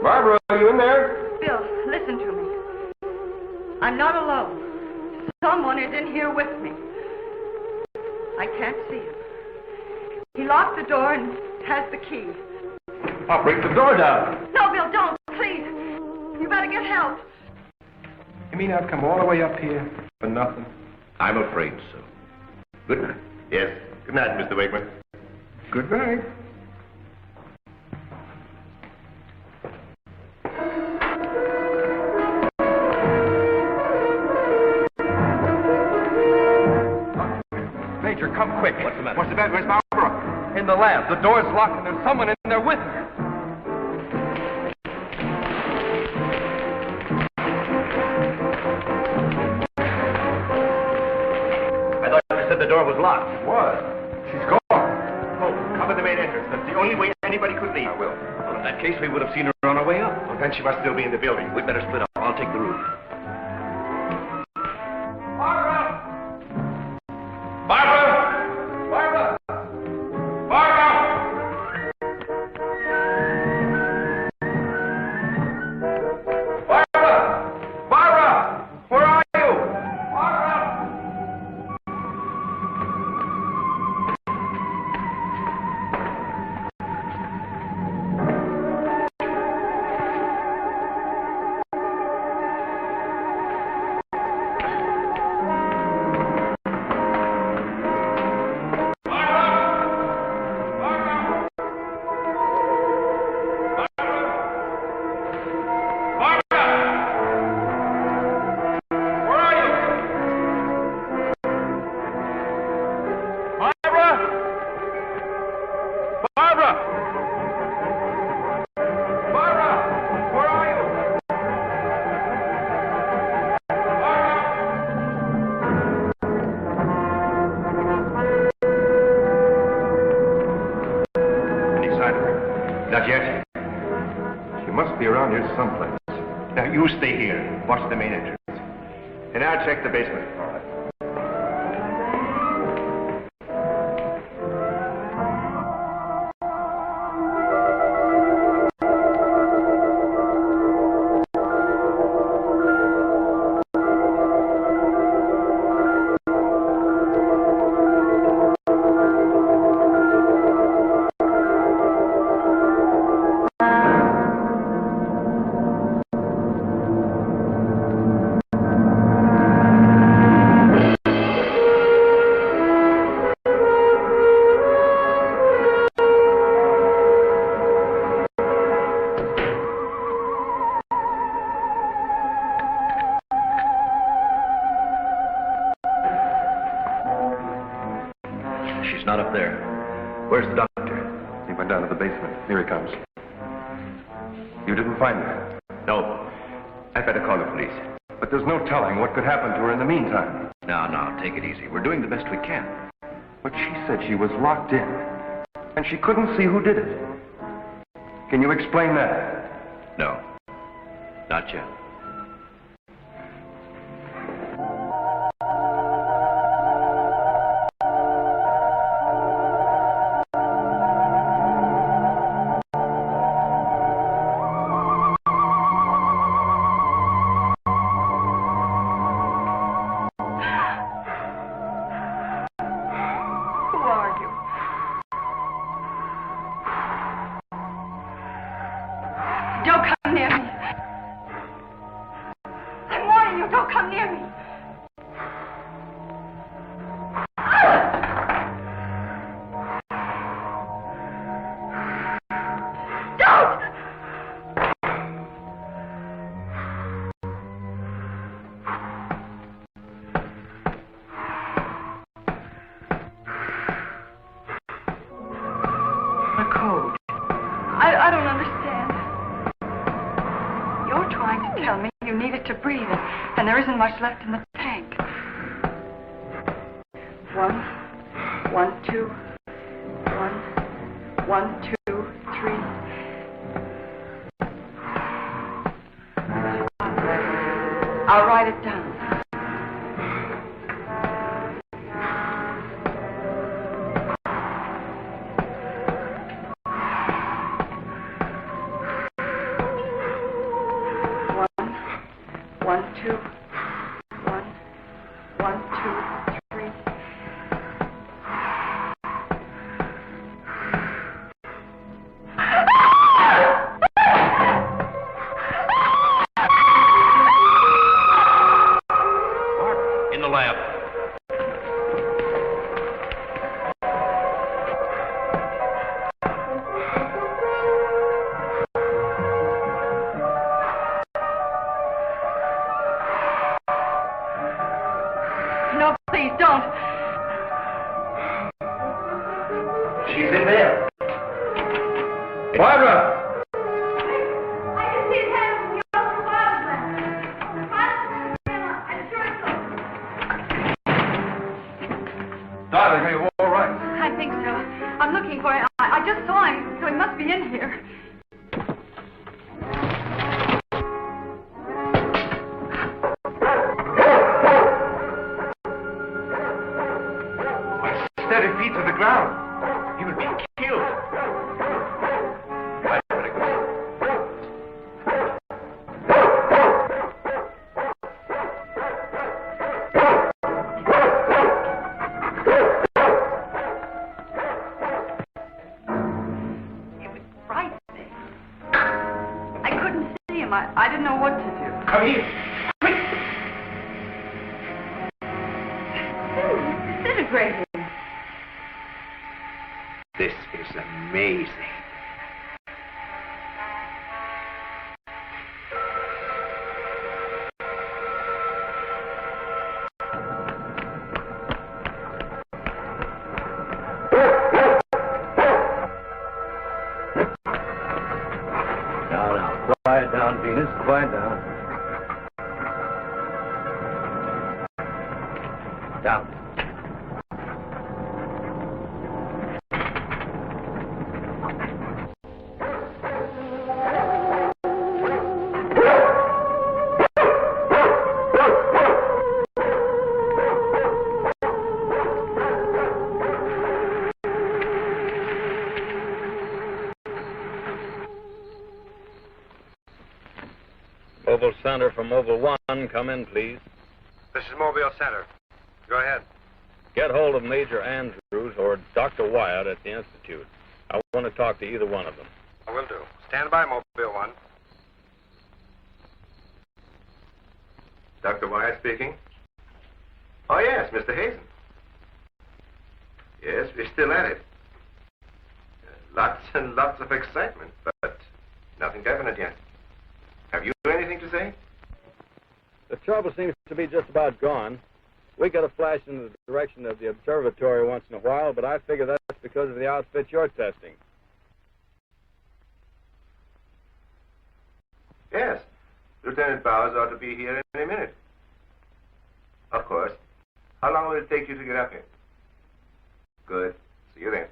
Barbara, are you in there? Bill, listen to me. I'm not alone. Someone is in here with me. I can't see him. He locked the door and has the key. I'll break the door down. No, Bill, don't. Please. You better get help. You mean I've come all the way up here for nothing? I'm afraid so. Good night. Yes. Good night, Mr. Wakeman. Good night. Major, come quick. What's the matter? What's the matter? Where's Barbara? In the lab. The door's locked and there's someone in there with her. I thought you said the door was locked. It was. She's gone. Oh, cover the main entrance. That's the only way anybody could leave. I will. Well, in that case, we would have seen her on our way up. Well, then she must still be in the building. We'd better split up. take the roof. Not yet. She must be around here someplace. Now, you stay here. Watch the main entrance. And I'll check the basement. All right. Not up there. Where's the doctor? He went down to the basement. Here he comes. You didn't find her? No. I'd better call the police. But there's no telling what could happen to her in the meantime. No, take it easy. We're doing the best we can. But she said she was locked in, and she couldn't see who did it. Can you explain that? No. Not yet. I don't understand. You're trying to tell me you need it to breathe, and there isn't much left in the tank. 1, 1, 2, 1, 1, 2, 3. I'll write it down. steady feet to the ground. He would be killed. Right, very good. It was frightening. I couldn't see him. I didn't know what to do. Come here. Disintegrated. This is amazing. Now, quiet down, Venus. Quiet down. Down. Mobile Center for Mobile 1, come in, please. This is Mobile Center. Go ahead. Get hold of Major Andrews or Dr. Wyatt at the Institute. I want to talk to either one of them. I will do. Stand by, Mobile 1. Dr. Wyatt speaking. Oh, yes, Mr. Hazen. Yes, we're still at it. Lots and lots of excitement, but nothing definite yet. Have you anything to say? The trouble seems to be just about gone. We get a flash in the direction of the observatory once in a while, but I figure that's because of the outfit you're testing. Yes. Lieutenant Bowers ought to be here in a minute. Of course. How long will it take you to get up here? Good. See you then.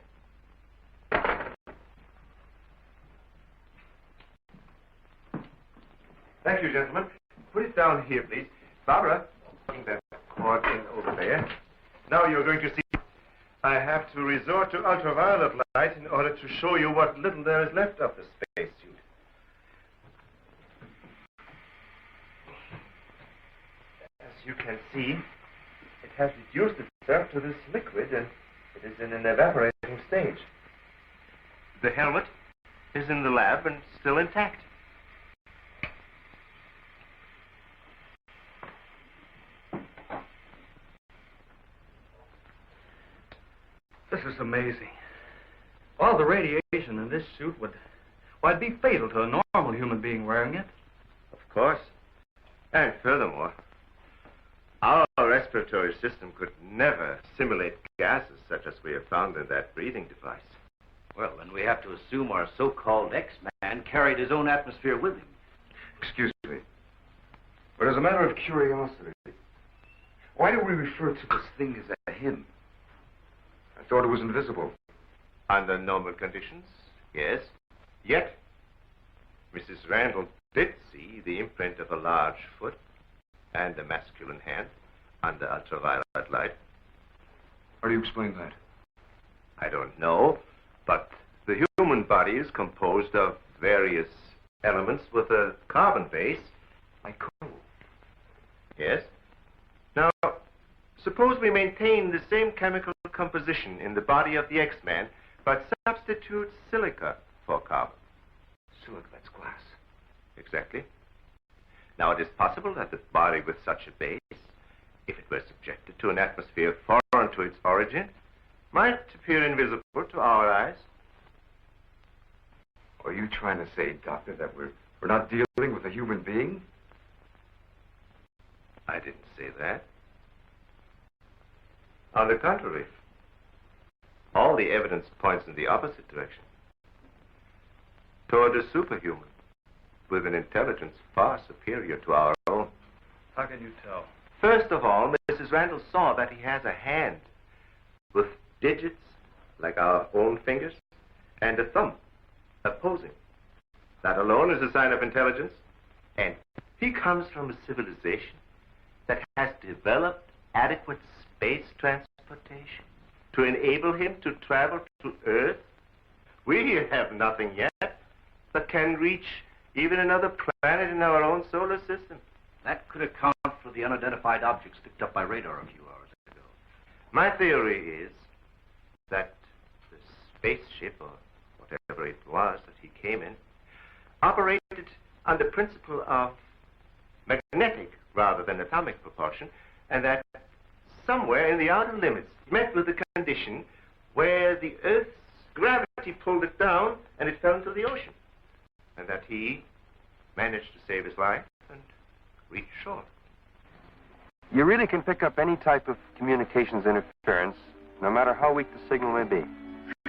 Thank you, gentlemen. Put it down here, please. Barbara, bring that cord in over there. Now you're going to see. I have to resort to ultraviolet light in order to show you what little there is left of the spacesuit. As you can see, it has reduced itself to this liquid, and it is in an evaporating stage. The helmet is in the lab and still intact. This is amazing. All the radiation in this suit would be fatal to a normal human being wearing it. Of course. And furthermore, our respiratory system could never assimilate gases such as we have found in that breathing device. Well, then we have to assume our so-called X-Man carried his own atmosphere with him. Excuse me. But as a matter of curiosity, why do we refer to this thing as a him? I thought it was invisible. Under normal conditions, yes. Yet, Mrs. Randall did see the imprint of a large foot and a masculine hand under ultraviolet light. How do you explain that? I don't know, but the human body is composed of various elements with a carbon base. Like coal. Yes. Now, suppose we maintain the same chemical composition in the body of the X-Man, but substitute silica for carbon. Silica, that's glass. Exactly. Now, it is possible that the body with such a base, if it were subjected to an atmosphere foreign to its origin, might appear invisible to our eyes. Are you trying to say, Doctor, that we're not dealing with a human being? I didn't say that. On the contrary, all the evidence points in the opposite direction. Toward a superhuman, with an intelligence far superior to our own. How can you tell? First of all, Mrs. Randall saw that he has a hand with digits like our own fingers and a thumb opposing. That alone is a sign of intelligence. And he comes from a civilization that has developed adequate space transportation to enable him to travel to Earth? We have nothing yet that can reach even another planet in our own solar system. That could account for the unidentified objects picked up by radar a few hours ago. My theory is that the spaceship, or whatever it was that he came in, operated on the principle of magnetic rather than atomic propulsion, and that somewhere in the outer limits it met with the condition where the Earth's gravity pulled it down and it fell into the ocean, and that he managed to save his life and reach shore. You really can pick up any type of communications interference, no matter how weak the signal may be.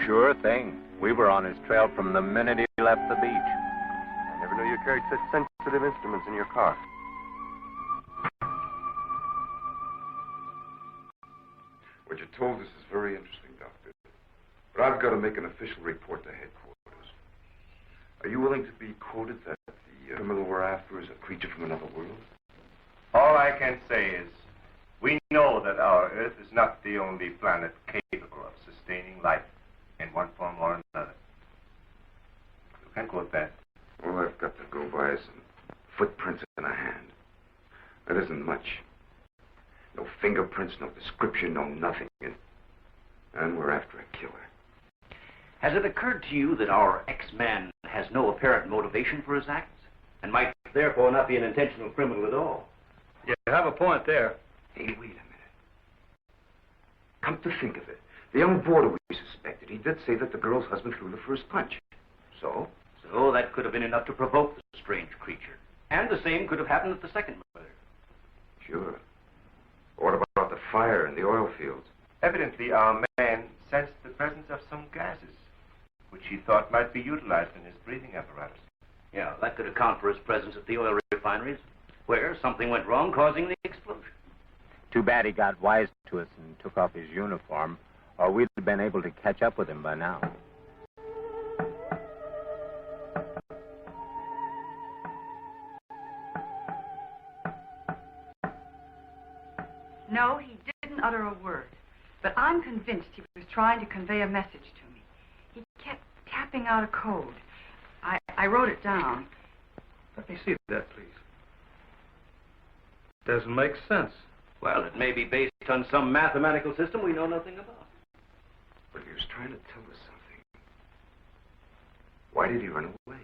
Sure thing. We were on his trail from the minute he left the beach. I never knew you carried such sensitive instruments in your car. What you told us is very interesting, Doctor. But I've got to make an official report to headquarters. Are you willing to be quoted that the criminal we're after is a creature from another world? All I can say is, we know that our Earth is not the only planet capable of sustaining life in one form or another. You can quote that. All I've got to go by is some footprints in a hand. That isn't much. No fingerprints, no description, no nothing. And we're after a killer. Has it occurred to you that our X-Man has no apparent motivation for his acts, and might therefore not be an intentional criminal at all? You have a point there. Hey, wait a minute. Come to think of it, the young boarder we suspected, he did say that the girl's husband threw the first punch. So? So that could have been enough to provoke the strange creature. And the same could have happened at the second murder. Sure. What about the fire in the oil fields? Evidently, our man sensed the presence of some gases, which he thought might be utilized in his breathing apparatus. Yeah, that could account for his presence at the oil refineries, where something went wrong, causing the explosion. Too bad he got wise to us and took off his uniform, or we'd have been able to catch up with him by now. No, he didn't utter a word. But I'm convinced he was trying to convey a message to me. He kept tapping out a code. I wrote it down. Let me see that, please. Doesn't make sense. Well, it may be based on some mathematical system we know nothing about. But he was trying to tell us something. Why did he run away?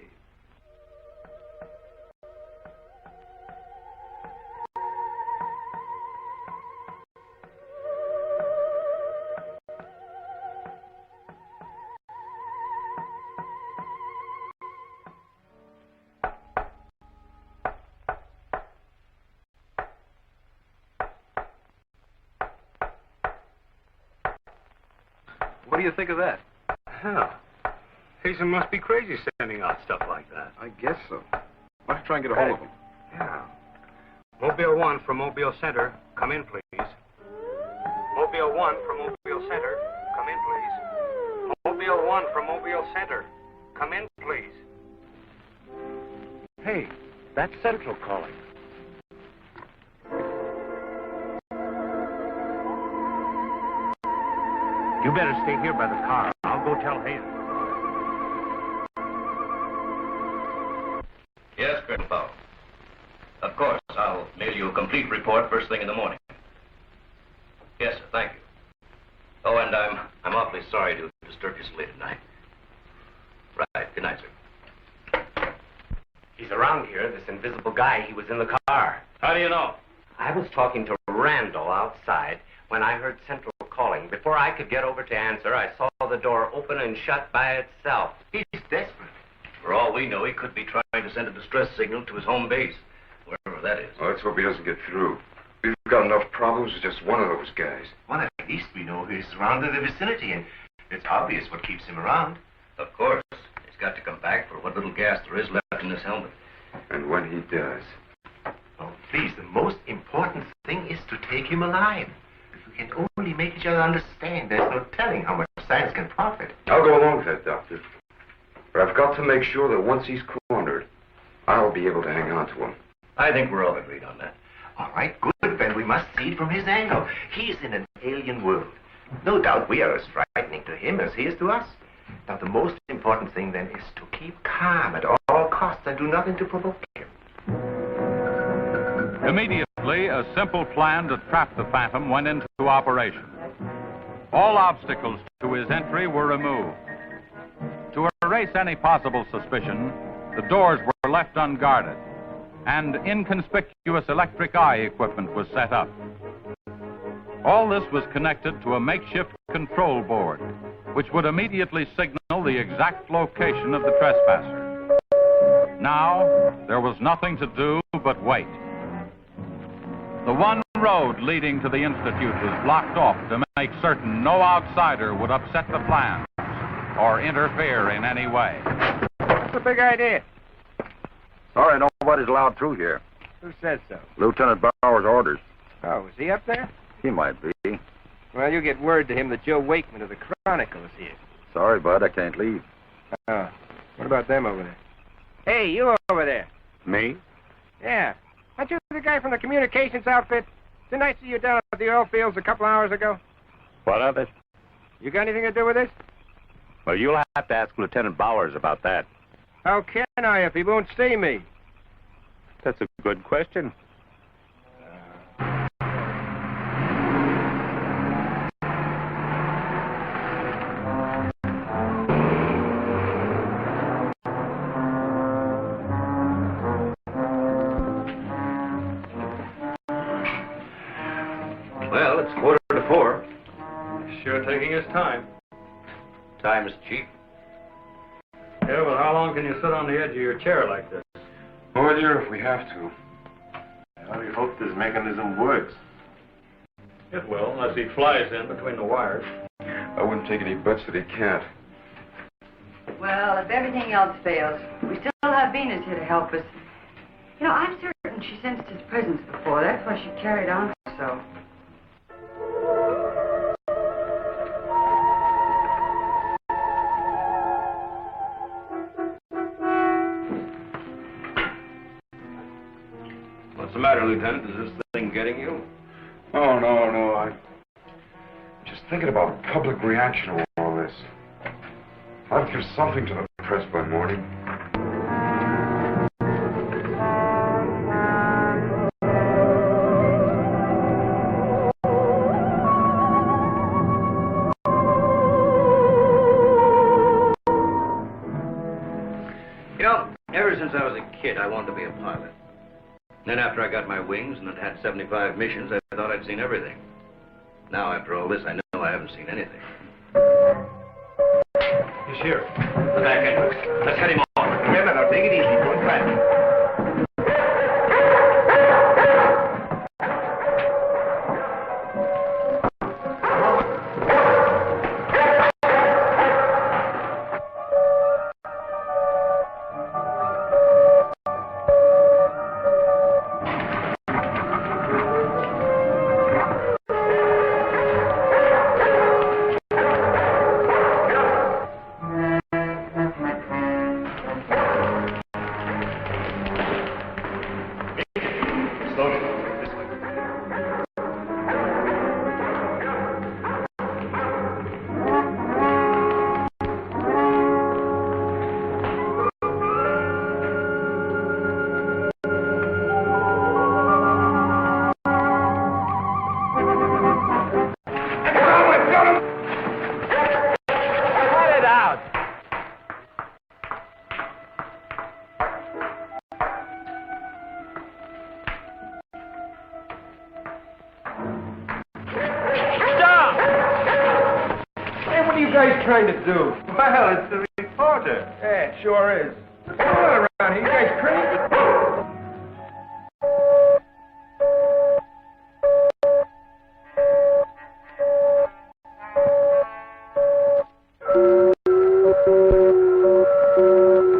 What do you think of that? Hell, Hazen must be crazy sending out stuff like that. I guess so. Let's try and get a hold of him. Yeah. Mobile 1 from Mobile Center. Come in, please. Mobile 1 from Mobile Center. Come in, please. Mobile 1 from Mobile Center. Come in, please. Hey, that's Central calling. You better stay here by the car. I'll go tell Hazen. Yes, Colonel Powell. Of course, I'll mail you a complete report first thing in the morning. Yes, sir, thank you. Oh, and I'm awfully sorry to disturb you so late at night. Right, good night, sir. He's around here, this invisible guy. He was in the car. How do you know? I was talking to Randall outside when I heard Central calling. Before I could get over to answer, I saw the door open and shut by itself. He's desperate. For all we know, he could be trying to send a distress signal to his home base, wherever that is. Well, let's hope he doesn't get through. We've got enough problems with just one of those guys. Well, at least we know he's around in the vicinity, and it's obvious what keeps him around. Of course. He's got to come back for what little gas there is left in his helmet. And when he does... Oh, please, the most important thing is to take him alive. If we can only make each other understand, there's no telling how much science can profit. I'll go along with that, Doctor. But I've got to make sure that once he's cornered, I'll be able to hang on to him. I think we're all agreed on that. All right, good. Then we must see it from his angle. He's in an alien world. No doubt we are as frightening to him as he is to us. Now, the most important thing, then, is to keep calm at all costs and do nothing to provoke him. Immediately, a simple plan to trap the Phantom went into operation. All obstacles to his entry were removed. To erase any possible suspicion, the doors were left unguarded, and inconspicuous electric eye equipment was set up. All this was connected to a makeshift control board, which would immediately signal the exact location of the trespasser. Now, there was nothing to do but wait. The one road leading to the Institute was blocked off to make certain no outsider would upset the plans or interfere in any way. What's the big idea? Sorry, nobody's allowed through here. Who said so? Lieutenant Bauer's orders. Oh, is he up there? He might be. Well, you get word to him that Joe Wakeman of the Chronicle is here. Sorry, Bud, I can't leave. Oh, what about them over there? Hey, you over there. Me? Yeah. Aren't you the guy from the communications outfit? Didn't I see you down at the oil fields a couple hours ago? What of it? You got anything to do with this? Well, you'll have to ask Lieutenant Bowers about that. How can I if he won't see me? That's a good question. Well, it's 3:45. Sure taking his time. Time is cheap. Yeah, well, how long can you sit on the edge of your chair like this? Oh, dear, if we have to. Well, we hope this mechanism works. It will, unless he flies in between the wires. I wouldn't take any bets that he can't. Well, if everything else fails, we still have Venus here to help us. You know, I'm certain she sensed his presence before. That's why she carried on so. What's the matter, Lieutenant? Is this thing getting you? Oh, no. I'm just thinking about public reaction to all this. I'll give something to the press by morning. You know, ever since I was a kid, I wanted to be a pilot. Then after I got my wings and had 75 missions, I thought I'd seen everything. Now, after all this, I know I haven't seen anything. He's here. The back entrance. Let's cut him off. Remember, now, take it easy. Don't crash. Trying to do? Well, it's the reporter. Yeah, it sure is. What's going on around here? You guys crazy?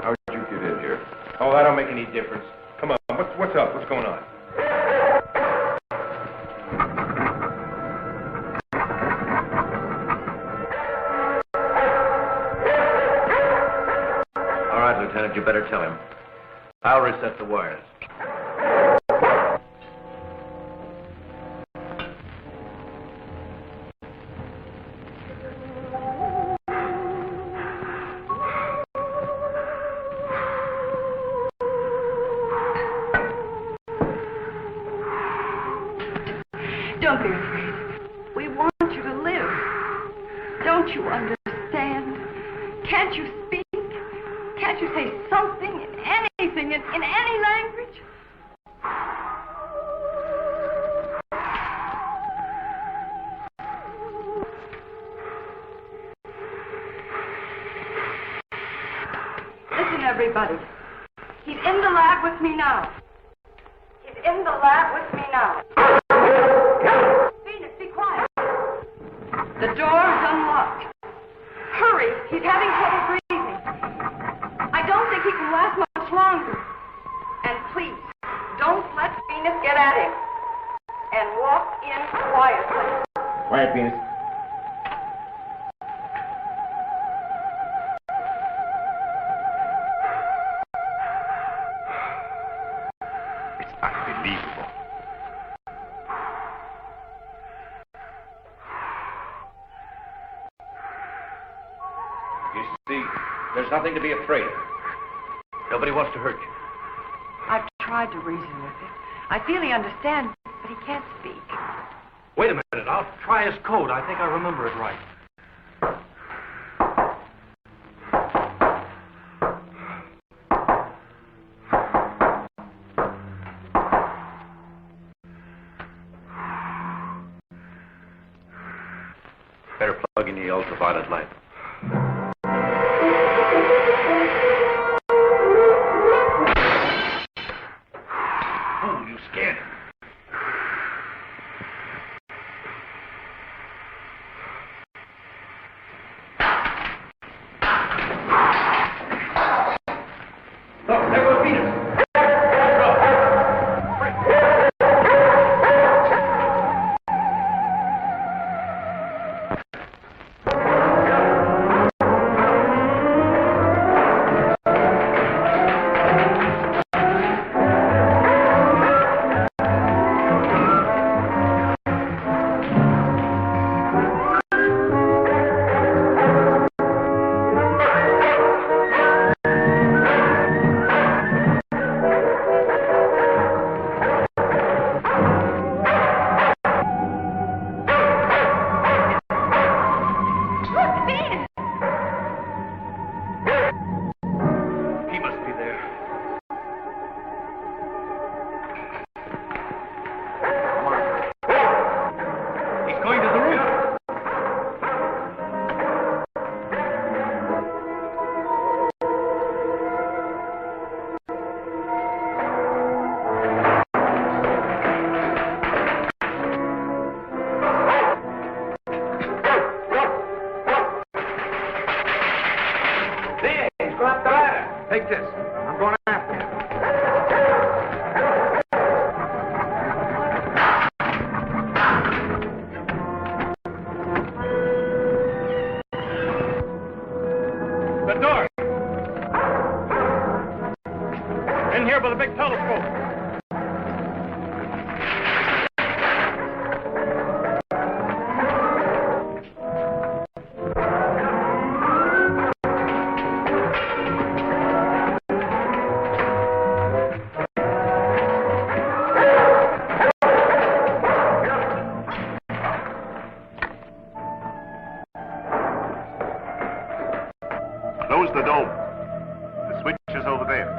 How'd you get in here? Oh, that don't make any difference. Come on, what's up? What's going on? Lieutenant, you better tell him. I'll reset the wires. Don't be afraid. We want you to live. Don't you understand? Can't you speak? Can't you say something in anything, in any language? Listen, everybody. He's in the lab with me now. He's in the lab with me now. Venus, be quiet. The door is unlocked. Hurry, he's having trouble breathing. I don't think he can last much longer. And please, don't let Venus get at him. And walk in quietly. Quiet, Venus. It's unbelievable. You see, there's nothing to be afraid of. Nobody wants to hurt you. I've tried to reason with him. I feel he understands, but he can't speak. Wait a minute, I'll try his code. I think I remember it right. Better plug in the ultraviolet light. Oh, you scared him. Look, there goes Venus. Take this. I'm going after you. The door. In here by the big telescope. Close the dome. The switch is over there.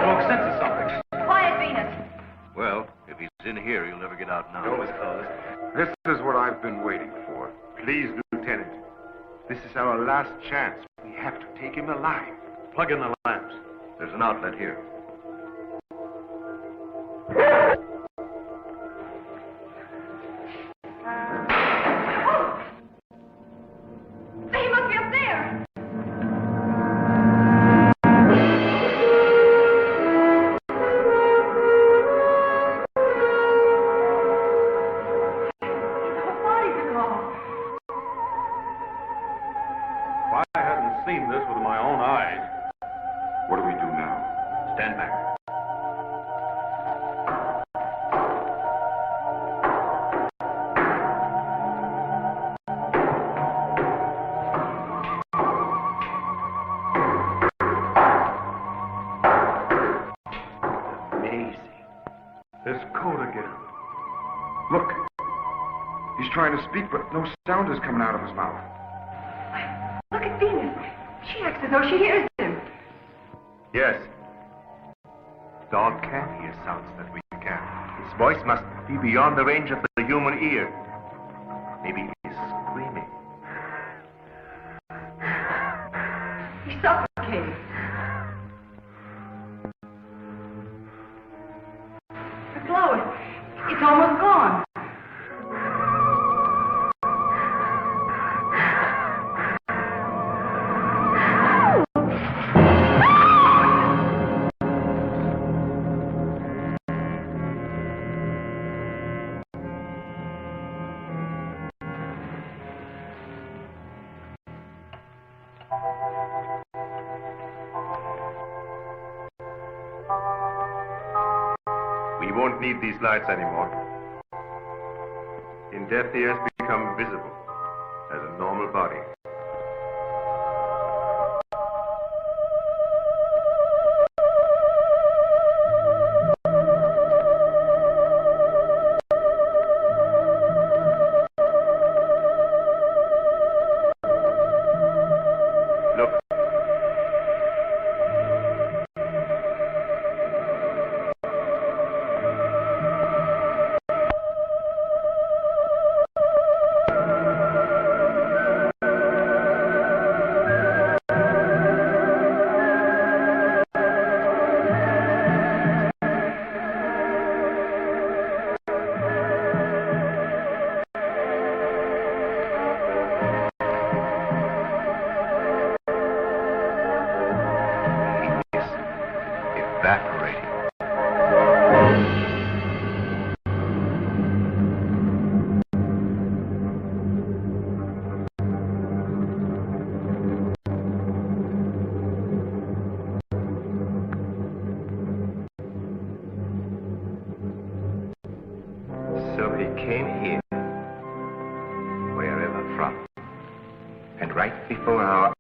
Smoke senses something. Quiet, Venus. Well, if he's in here, he'll never get out now. This is what I've been waiting for. Please, Lieutenant. This is our last chance. We have to take him alive. Plug in the lamps. There's an outlet here. He must be up there. The bodies are gone. If I hadn't seen this with my own eyes. What do we do now? Stand Easy. There's code again. Look. He's trying to speak, but no sound is coming out of his mouth. Look at Venus. She acts as though she hears him. Yes. Dog can hear sounds that we can. His voice must be beyond the range of the human ear. Maybe he's screaming. He's suffocating. The glow, it's almost gone. We won't need these lights anymore. In death, the earth becomes visible as a normal body. So he came here, wherever from, and right before our